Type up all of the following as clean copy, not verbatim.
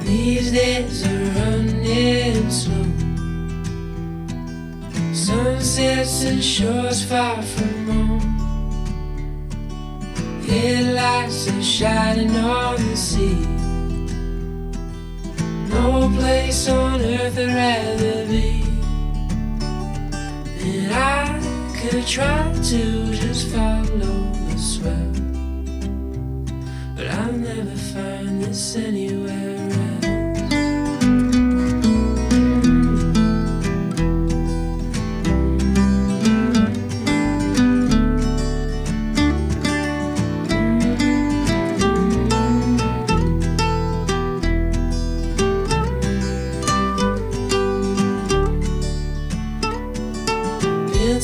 These days are running slow. Sunsets and shores far from home. Headlights are shining on the sea. No place on earth I'd rather be. And I could try to just follow the swell, but I'll never find this anywhere else.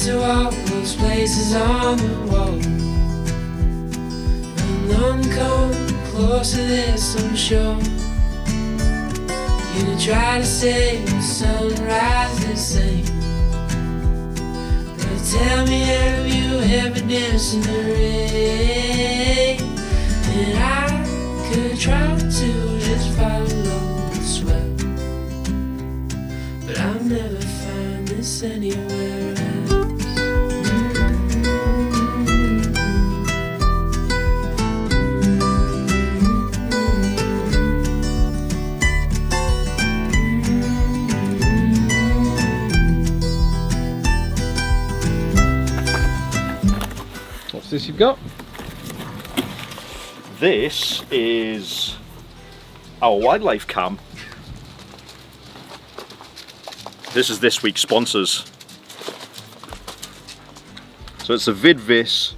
To all those places on the wall, and none come close to this, I'm sure. You try to say the sunrise the same, but tell me, have you ever danced in the rain? And I could try to just follow the swell, but I'll never find this anywhere else. What's this you've got? This is our wildlife cam. This is this week's sponsors. So it's a 𝗟𝗵𝗸𝘀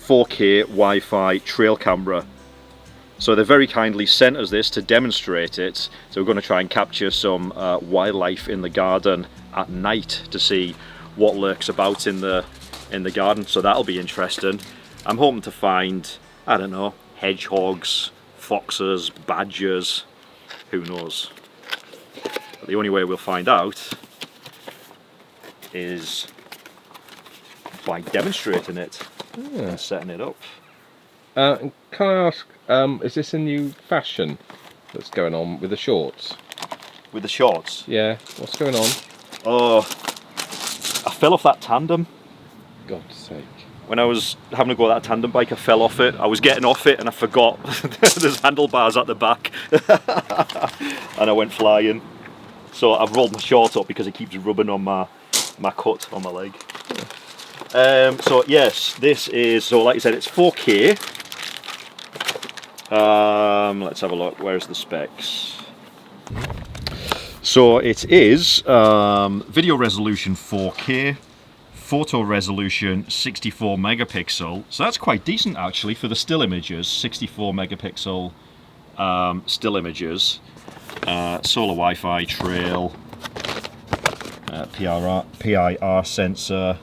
4K Wi-Fi trail camera. So they very kindly sent us this to demonstrate it. So we're going to try and capture some wildlife in the garden at night to see what lurks about in the garden. So that'll be interesting. I'm hoping to find, I don't know, hedgehogs, foxes, badgers, who knows. But the only way we'll find out is by demonstrating it and setting it up. Can I ask, is this a new fashion that's going on with the shorts? With the shorts? Yeah, what's going on? Oh, I fell off that tandem. God's sake. When I was having to go that tandem bike, I fell off it. I was getting off it and I forgot there's handlebars at the back. And I went flying. So I've rolled my short up because it keeps rubbing on my cut on my leg. So yes, this is, so like I said, it's 4K. Let's have a look, where's the specs? So it is video resolution 4K, photo resolution 64 megapixel. So that's quite decent actually for the still images, 64 megapixel still images. Solar Wi-Fi trail, PIR sensor,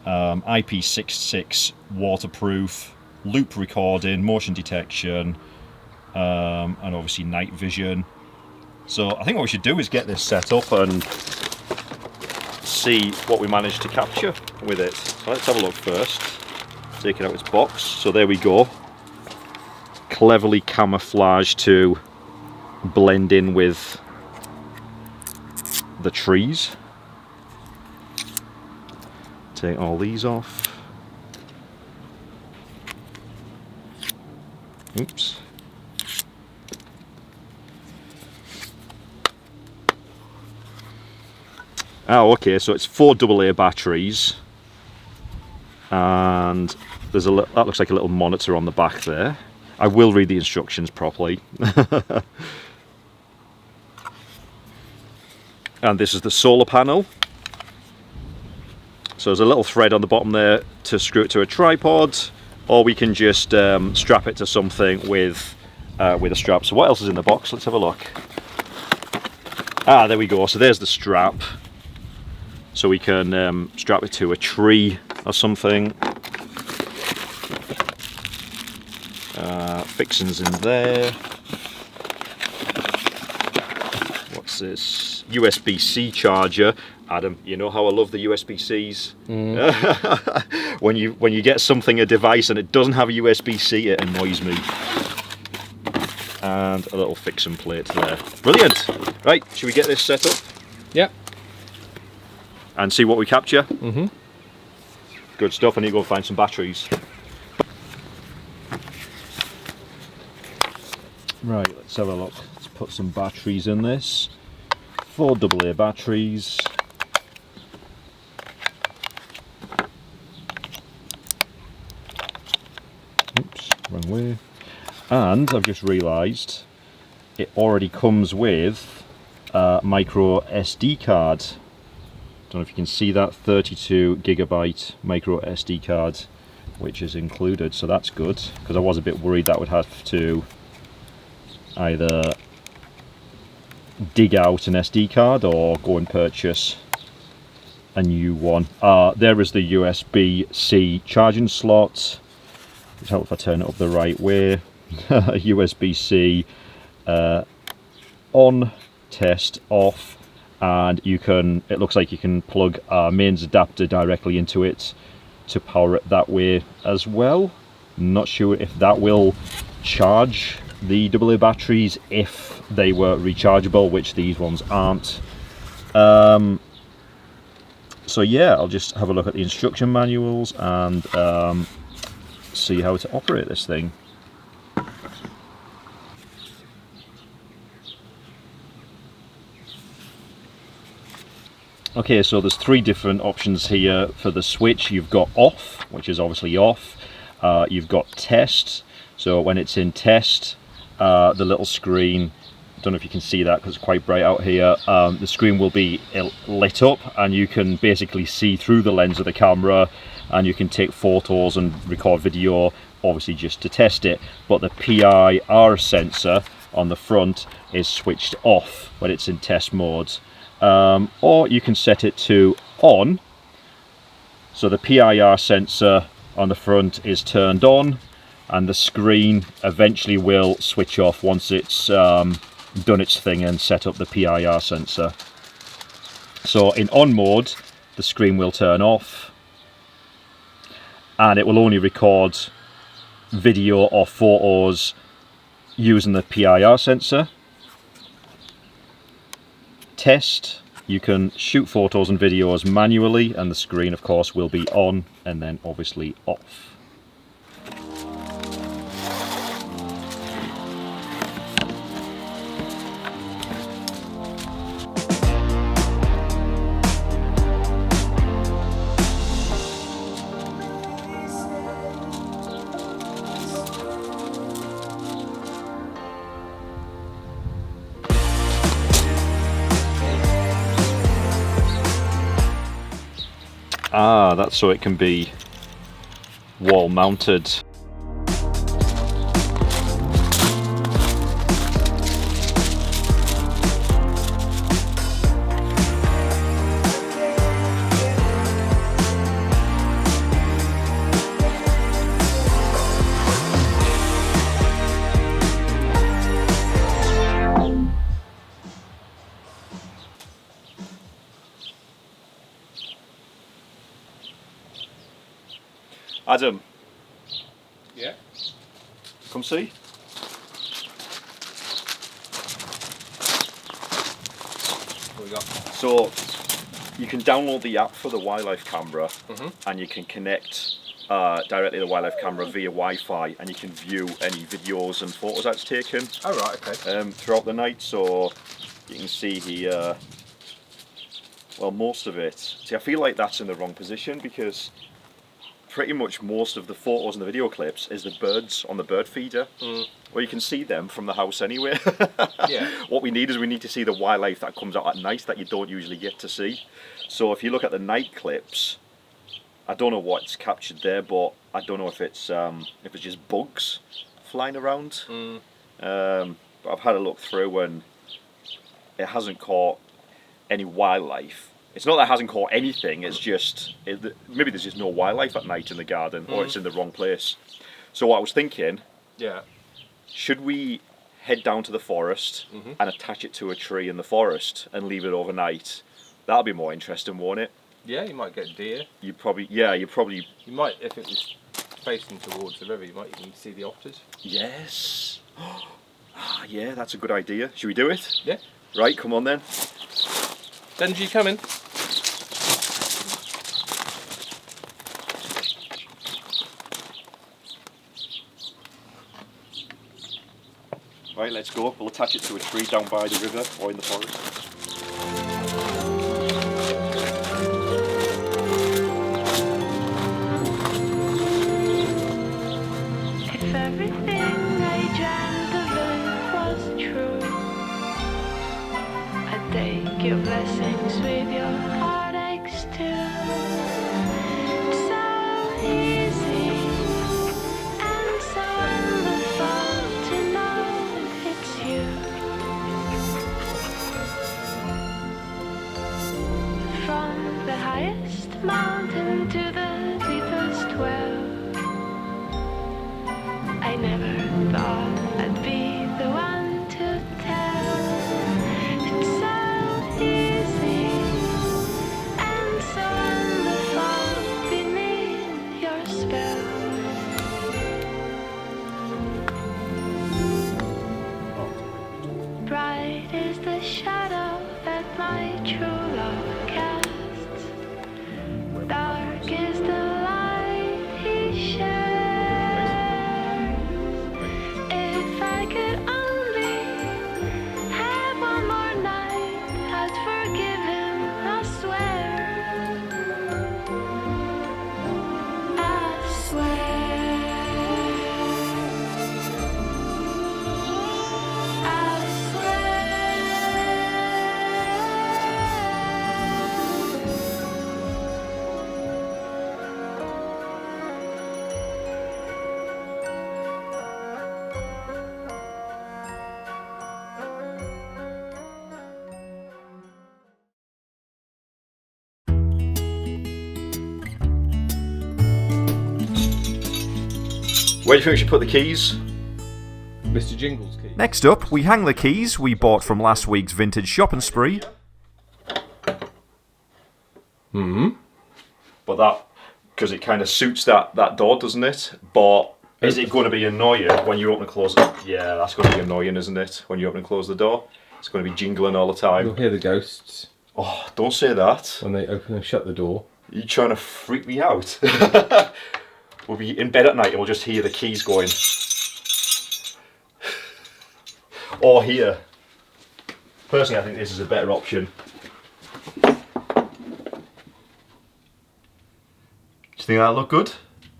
IP66 waterproof, loop recording, motion detection, and obviously night vision. So I think what we should do is get this set up and see what we manage to capture with it. So let's have a look first. Take it out of its box. So there we go. Cleverly camouflaged to blend in with the trees. Take all these off. Oops. Oh, okay, so it's 4 AA batteries, and there's that looks like a little monitor on the back there. I will read the instructions properly. And this is the solar panel. So there's a little thread on the bottom there to screw it to a tripod, or we can just strap it to something with a strap. So what else is in the box? Let's have a look. Ah, there we go. So there's the strap. So we can strap it to a tree or something. Fixings in there. What's this? USB-C charger. Adam, you know how I love the USB-Cs. When you get a device and it doesn't have a USB-C, it annoys me. And a little fixing plate there. Brilliant. Right, should we get this set up? Yep. And see what we capture? Good stuff. I need to go find some batteries. Right, let's have a look. Let's put some batteries in this. 4 AA batteries. Oops, wrong way. And I've just realised it already comes with a micro SD card. Don't know if you can see that, 32GB micro SD card, which is included, so that's good, because I was a bit worried that would have to either dig out an SD card or go and purchase a new one. There is the USB-C charging slot. It'll help if I turn it up the right way. USB-C on, test, off, and it looks like you can plug a mains adapter directly into it to power it that way as well. Not sure if that will charge the AA batteries if they were rechargeable, which these ones aren't. So yeah, I'll just have a look at the instruction manuals and see how to operate this thing. Okay, so there's 3 different options here for the switch. You've got off, which is obviously off. You've got test, so when it's in test, the little screen, don't know if you can see that because it's quite bright out here, the screen will be lit up and you can basically see through the lens of the camera and you can take photos and record video, obviously just to test it. But the PIR sensor on the front is switched off when it's in test mode. Or you can set it to on, so the PIR sensor on the front is turned on and the screen eventually will switch off once it's done its thing and set up the PIR sensor. So in on mode, the screen will turn off and it will only record video or photos using the PIR sensor. Test, you can shoot photos and videos manually and the screen of course will be on and then obviously off. That's so it can be wall mounted. Adam. Yeah. Come see. What we got? So you can download the app for the wildlife camera, and you can connect directly to the wildlife camera via Wi-Fi, and you can view any videos and photos that's taken. Oh right, okay. Throughout the night. So you can see here. Well, most of it. See, I feel like that's in the wrong position because pretty much most of the photos and the video clips is the birds on the bird feeder. Well, you can see them from the house anyway. Yeah. What we need to see the wildlife that comes out at night that you don't usually get to see. So if you look at the night clips, I don't know what's captured there, but I don't know if it's just bugs flying around. But I've had a look through and it hasn't caught any wildlife. It's not that it hasn't caught anything, it's just, maybe there's just no wildlife at night in the garden, or it's in the wrong place. So what I was thinking, yeah, should we head down to the forest and attach it to a tree in the forest and leave it overnight. That'll be more interesting, won't it? Yeah, you might get deer. You might, if it was facing towards the river, you might even see the otters. Yes. Ah, yeah, that's a good idea. Should we do it? Yeah. Right, come on then. Benji, come in. Right, let's go. We'll attach it to a tree down by the river or in the forest. If everything I dreamt of was true, I'd take your blessings with your heartaches too. It's so easy and so wonderful to know it's you. From the highest mountain to the deepest well, I never thought I'd be the one to tell. It's so easy and so wonderful beneath your spell. Bright is the shadow that my true love casts. Dark is the light he shares. If I could only have one more night, I'd forgive him, I swear. I swear. I swear. Where do you think we should put the keys? Mr. Jingle's key. Next up, we hang the keys we bought from last week's vintage shopping spree. But that, because it kind of suits that door, doesn't it? But is it going to be annoying when you open and close it? Yeah, that's going to be annoying, isn't it? When you open and close the door, it's going to be jingling all the time. You'll hear the ghosts Oh, don't say that. when they open and shut the door. Are you trying to freak me out? We'll be in bed at night and we'll just hear the keys going. Or here. Personally, I think this is a better option. Do you think that'll look good?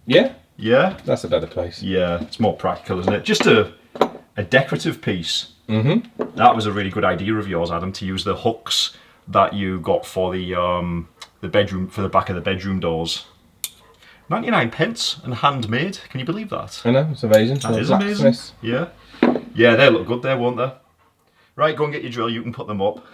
Yeah, Yeah? that's a better place. Yeah, it's more practical, isn't it? Just a decorative piece. That was a really good idea of yours, Adam, to use the hooks that you got for the bedroom, for the back of the bedroom doors. 99p and handmade. Can you believe that? I know, it's amazing. That is amazing. Yeah. Yeah, they look good there, won't they? Right, go and get your drill, you can put them up.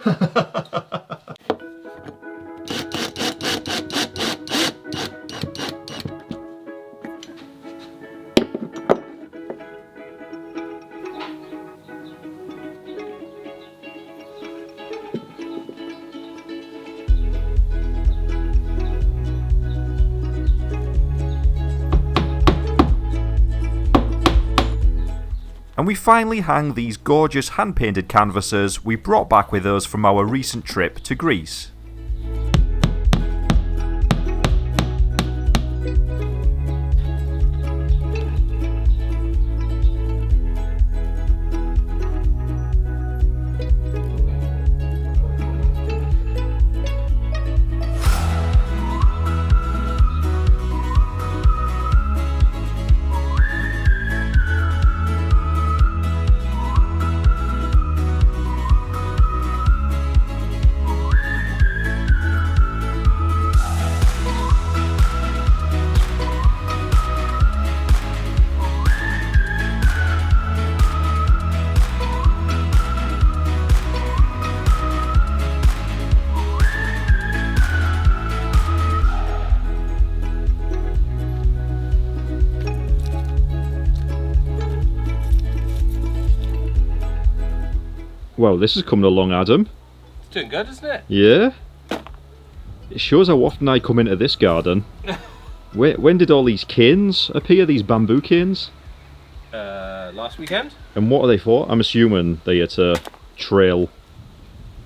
And we finally hang these gorgeous hand-painted canvases we brought back with us from our recent trip to Greece. Well, this is coming along, Adam. It's doing good, isn't it? Yeah. It shows how often I come into this garden. When did all these canes appear, these bamboo canes? Last weekend. And what are they for? I'm assuming they're to trail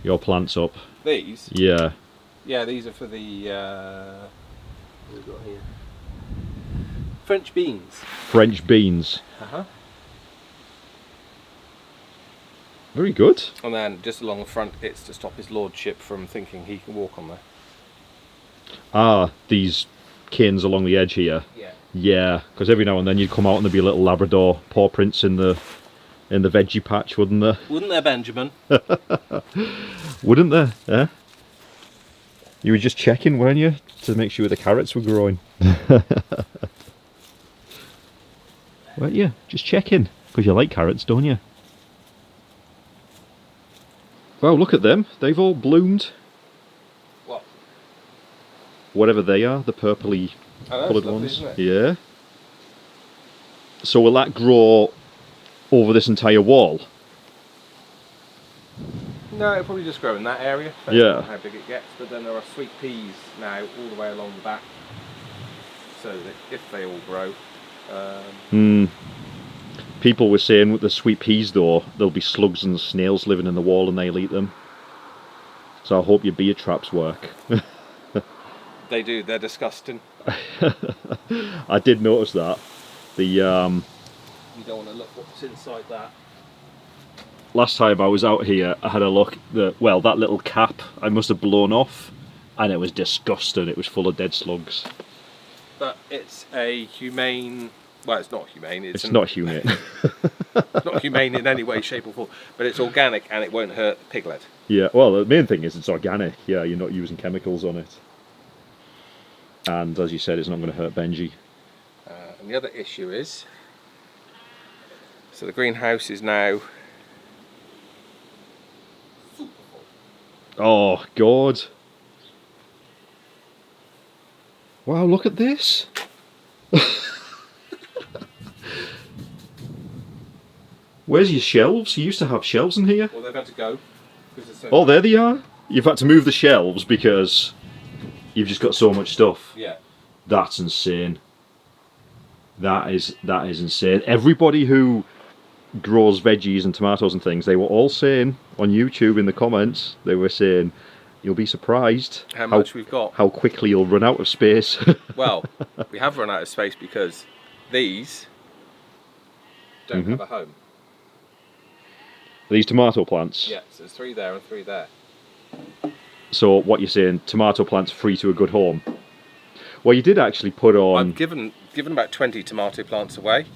your plants up. These? Yeah. Yeah, these are for the what have we got here? French beans. French beans. Uh-huh. Very good. And then just along the front, it's to stop his lordship from thinking he can walk on there. Ah, these canes along the edge here. Yeah. Yeah, because every now and then you'd come out and there'd be little Labrador paw prints in the veggie patch, wouldn't there? Wouldn't there, Benjamin? Wouldn't there? Yeah. You were just checking, weren't you, to make sure the carrots were growing? Weren't you? Just checking, because you like carrots, don't you? Wow, look at them. They've all bloomed. What? Whatever they are, the purpley coloured lovely, ones. isn't it? Yeah. So will that grow over this entire wall? No, it'll probably just grow in that area. Depends Yeah. on how big it gets. But then there are sweet peas now all the way along the back. So that if they all grow. People were saying with the sweet peas though, there'll be slugs and snails living in the wall and they'll eat them. So I hope your beer traps work. They do, they're disgusting. I did notice that. You don't want to look what's inside that. Last time I was out here, I had a look. That little cap I must have blown off, and it was disgusting. It was full of dead slugs. But it's a humane. Well, it's not humane. It's not humane. It's not humane in any way, shape, or form. But it's organic and it won't hurt the piglet. Yeah. Well, the main thing is it's organic. Yeah, you're not using chemicals on it. And as you said, it's not going to hurt Benji. And the other issue is, so the greenhouse is now. Oh God! Wow, look at this. Where's your shelves? You used to have shelves in here. Well, they've had to go. So Oh, there they are. You've had to move the shelves because you've just got so much stuff. Yeah. That's insane. That is insane. Everybody who grows veggies and tomatoes and things, they were all saying on YouTube in the comments, they were saying, you'll be surprised how much we've got. How quickly you'll run out of space. Well, we have run out of space because these don't have a home. These tomato plants. Yeah, so there's 3 there and 3 there. So what you're saying, tomato plants free to a good home. Well, you did actually put on. I've given about 20 tomato plants away.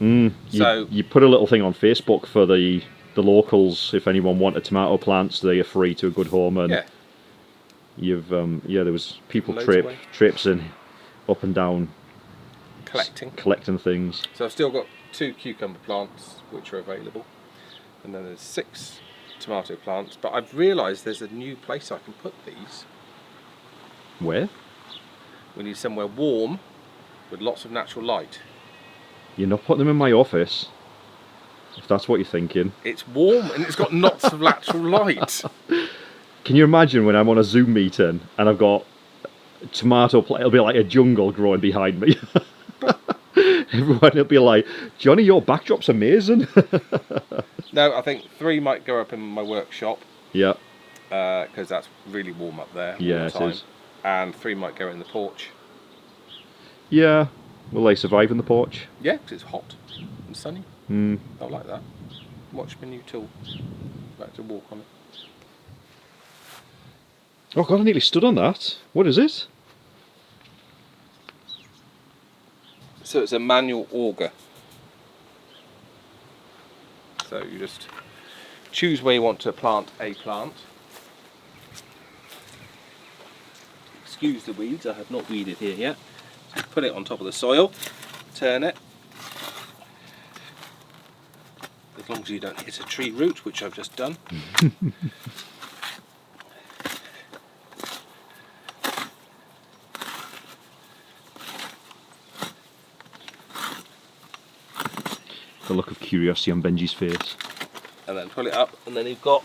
So you put a little thing on Facebook for the locals. If anyone wanted tomato plants, they are free to a good home. And yeah, you've there was people Loads away. traipsing up and down, collecting things. So I've still got 2 cucumber plants which are available, and then there's 6 tomato plants. But I've realised there's a new place I can put these. Where? We need somewhere warm with lots of natural light. You're not putting them in my office, if that's what you're thinking. It's warm and it's got lots of natural light. Can you imagine when I'm on a Zoom meeting and I've got tomato plant? It'll be like a jungle growing behind me. Everyone will be like, Johnny, your backdrop's amazing. No, I think 3 might go up in my workshop. Yeah. Because that's really warm up there. Yeah, all the it time. is. And 3 might go in the porch. Yeah. Will they survive in the porch? Yeah, because it's hot and sunny. They'll like that. Watch my new tool. Like to walk on it. Oh God, I nearly stood on that. What is it? So it's a manual auger. So you just choose where you want to plant a plant. Excuse the weeds, I have not weeded here yet. So put it on top of the soil, turn it. As long as you don't hit a tree root, which I've just done. The look of curiosity on Benji's face. And then pull it up, and then you've got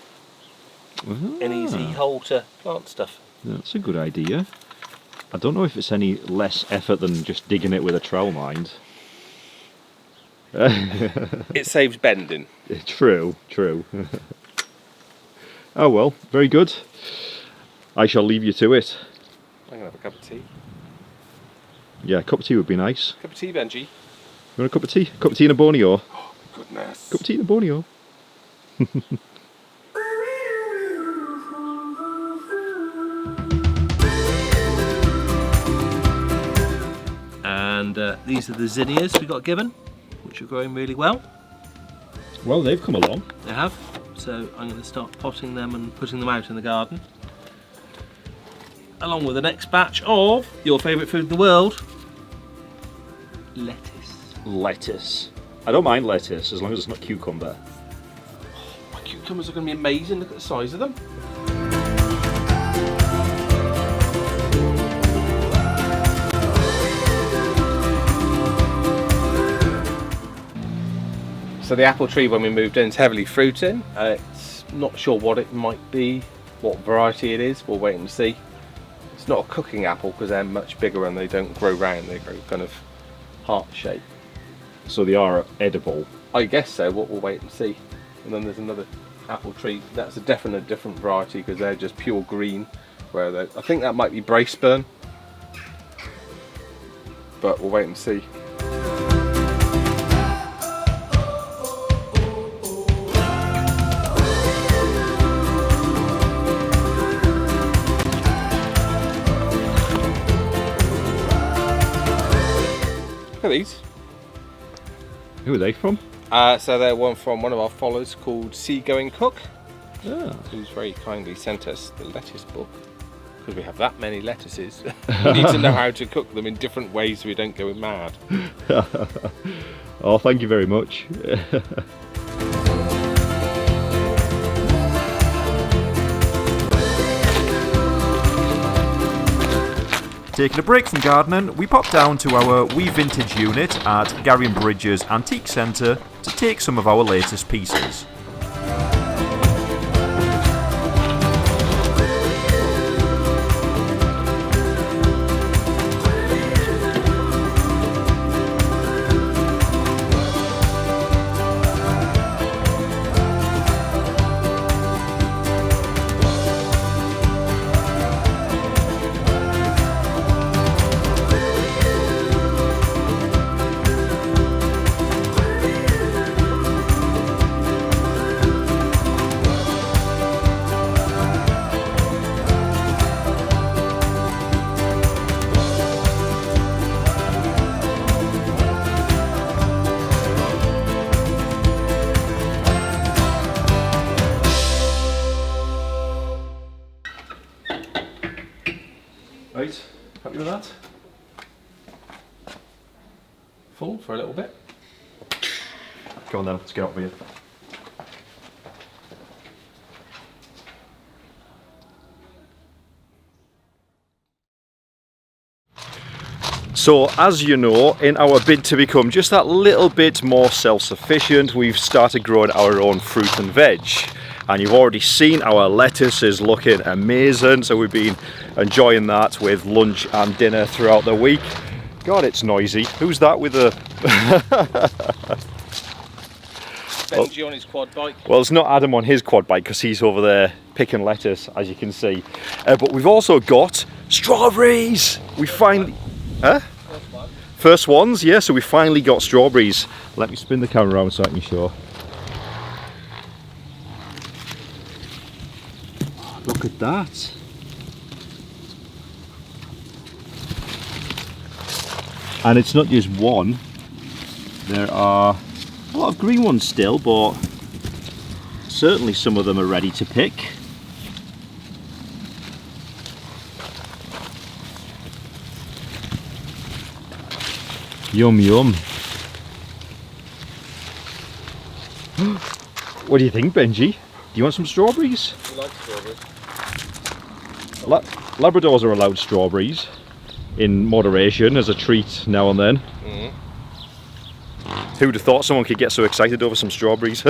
an easy hole to plant stuff. That's a good idea. I don't know if it's any less effort than just digging it with a trowel, mind. It saves bending. True, true. Oh well, very good. I shall leave you to it. I'm going to have a cup of tea. Yeah, a cup of tea would be nice. Cup of tea, Benji. You want a cup of tea? Cup of tea and a bonio? Oh, goodness. Cup of tea and a bonio. And these are the zinnias we got given, which are growing really well. Well, they've come along. They have. So I'm going to start potting them and putting them out in the garden. Along with the next batch of your favourite food in the world, lettuce. Lettuce. I don't mind lettuce as long as it's not cucumber. My cucumbers are going to be amazing. Look at the size of them. So the apple tree when we moved in is heavily fruiting. It's not sure what it might be, what variety it is. We'll wait and see. It's not a cooking apple because they're much bigger and they don't grow round. They grow kind of heart shape. So they are edible. I guess so. We'll wait and see. And then there's another apple tree. That's a definite different variety because they're just pure green. Where I think that might be Braceburn. But we'll wait and see. Look at these. Who are they from? So they're one from one of our followers called 𝗟𝗵𝗽𝗀𝘀, who's very kindly sent us the lettuce book. Because we have that many lettuces, we need to know how to cook them in different ways so we don't go mad. Oh, thank you very much. Taking a break from gardening, we pop down to our wee vintage unit at Garrion Bridges Antique Centre to take some of our latest pieces. Right, happy with that? Full for a little bit. Go on then, let's get up with you. So, as you know, in our bid to become just that little bit more self-sufficient, we've started growing our own fruit and veg. And you've already seen our lettuce is looking amazing, so we've been enjoying that with lunch and dinner throughout the week. God, it's noisy. Who's that with the... Benji on his quad bike. Well, it's not Adam on his quad bike because he's over there picking lettuce, as you can see. But we've also got strawberries. We finally... Huh? First ones, yeah, so we finally got strawberries. Let me spin the camera around so I can show. Look at that. And it's not just one. There are a lot of green ones still, but certainly some of them are ready to pick. Yum yum. What do you think, Benji? Do you want some strawberries? You like strawberries? Labradors are allowed strawberries in moderation as a treat now and then. Who would have thought someone could get so excited over some strawberries?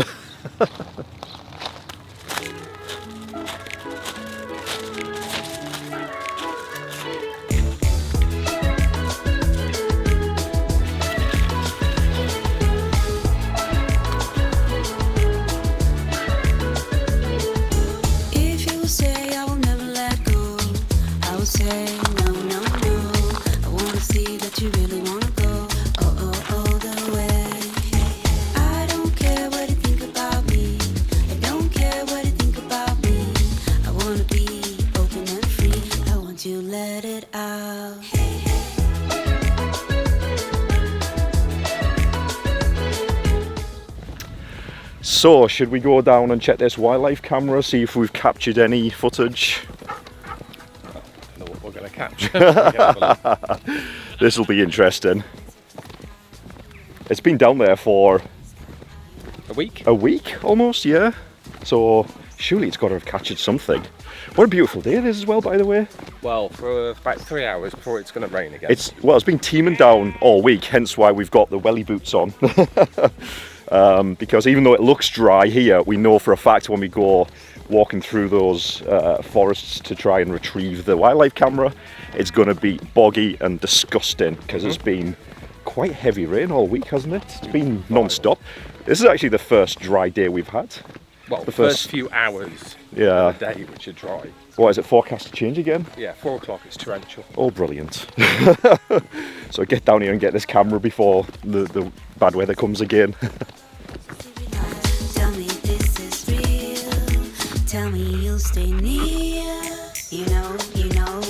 So, should we go down and check this wildlife camera, see if we've captured any footage? I don't know what we're going to capture. We can have a look. This will be interesting. It's been down there for A week? a week almost, yeah. So surely it's got to have captured something. What a beautiful day it is as well, by the way. Well, for about 3 hours before it's going to rain again. It's been teeming down all week, hence why we've got the welly boots on. Because even though it looks dry here, we know for a fact when we go walking through those forests to try and retrieve the wildlife camera, it's going to be boggy and disgusting because it's been quite heavy rain all week, hasn't it? It's been non-stop. This is actually the first dry day we've had. well, the first few hours Yeah. of the day which are dry. What is it, forecast to change again? Yeah, 4 o'clock it's torrential. Oh, brilliant. So get down here and get this camera before the bad weather comes again. Tell me this is real. Tell me you'll stay near. You know,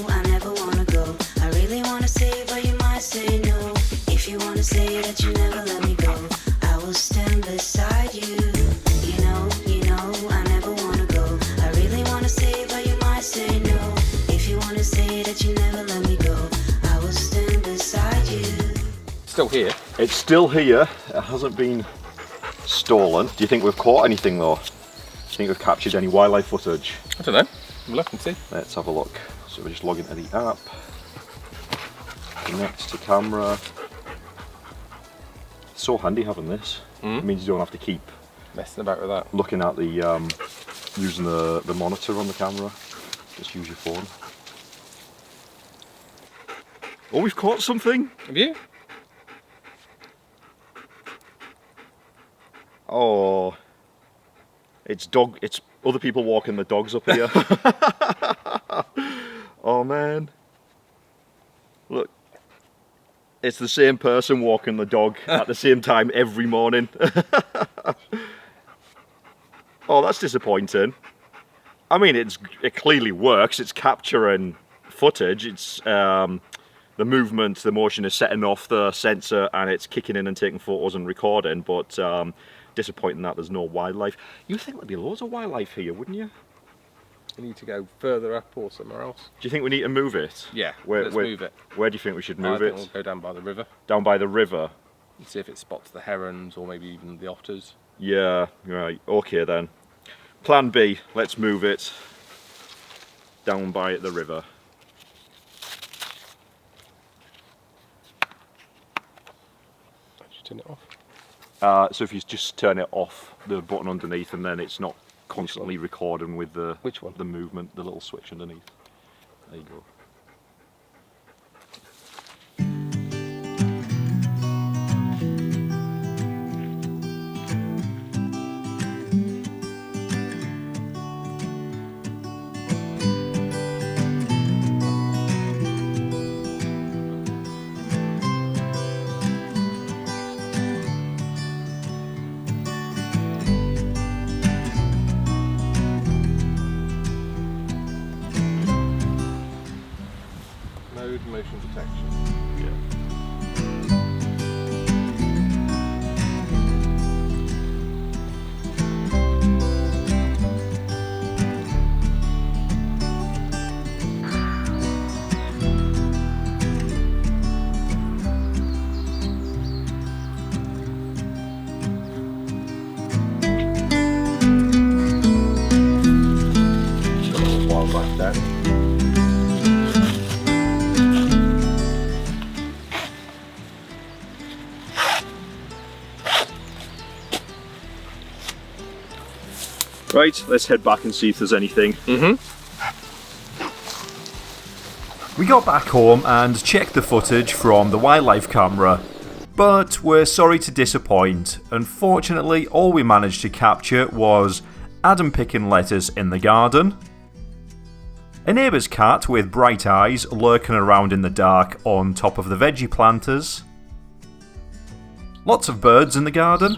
I never wanna go. I really wanna say, but you might say no. If you wanna say that you never let me go, I will stand beside you. You know, I never wanna go. I really wanna say, but you might say no. If you wanna say that you never let me go, I will stand beside you. Still here. It's still here. It hasn't been stolen. Do you think we've caught anything though? Do you think we've captured any wildlife footage? I don't know. We'll look and see. Let's have a look. So we just log into the app, connect to camera. It's so handy having this. It means you don't have to keep Messing about with that. looking at the using the monitor on the camera. Just use your phone. Oh, we've caught something. Have you? Oh, it's other people walking the dogs up here. Oh man, look, it's the same person walking the dog at the same time every morning. Oh, that's disappointing. I mean, it clearly works. It's capturing footage. It's the movement, the motion is setting off the sensor and it's kicking in and taking photos and recording, but disappointing that there's no wildlife. You'd think there'd be loads of wildlife here, wouldn't you? We need to go further up or somewhere else. Do you think we need to move it? Yeah, let's move it. Where do you think we should I move think it? we'll go down by the river Down by the river? and see if it spots the herons or maybe even the otters. Yeah, right, okay then. Plan B, let's move it down by the river. Just turn it off. So if you just turn it off, the button underneath, and then it's not constantly recording with the Which one? the movement, the little switch underneath. There you go. Mode motion detection. Yeah. Got a little wildlife there. Right, let's head back and see if there's anything. We got back home and checked the footage from the wildlife camera, but we're sorry to disappoint. Unfortunately, all we managed to capture was Adam picking lettuce in the garden, a neighbour's cat with bright eyes lurking around in the dark on top of the veggie planters, lots of birds in the garden,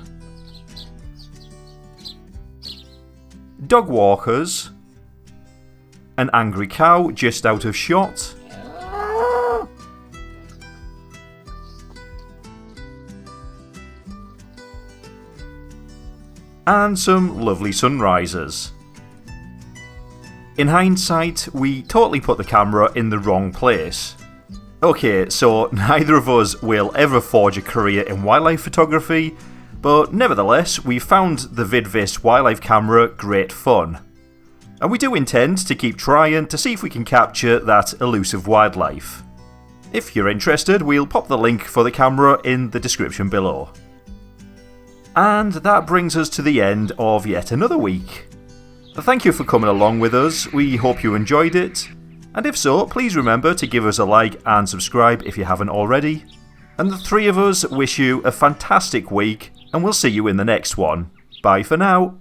dog walkers, an angry cow just out of shot, and some lovely sunrises. In hindsight, we totally put the camera in the wrong place. Okay, so neither of us will ever forge a career in wildlife photography, but nevertheless, we found the 𝗟𝗵𝗻𝗀𝗀 wildlife camera great fun. And we do intend to keep trying to see if we can capture that elusive wildlife. If you're interested, we'll pop the link for the camera in the description below. And that brings us to the end of yet another week. Thank you for coming along with us, we hope you enjoyed it, and if so, please remember to give us a like and subscribe if you haven't already. And the three of us wish you a fantastic week, and we'll see you in the next one. Bye for now.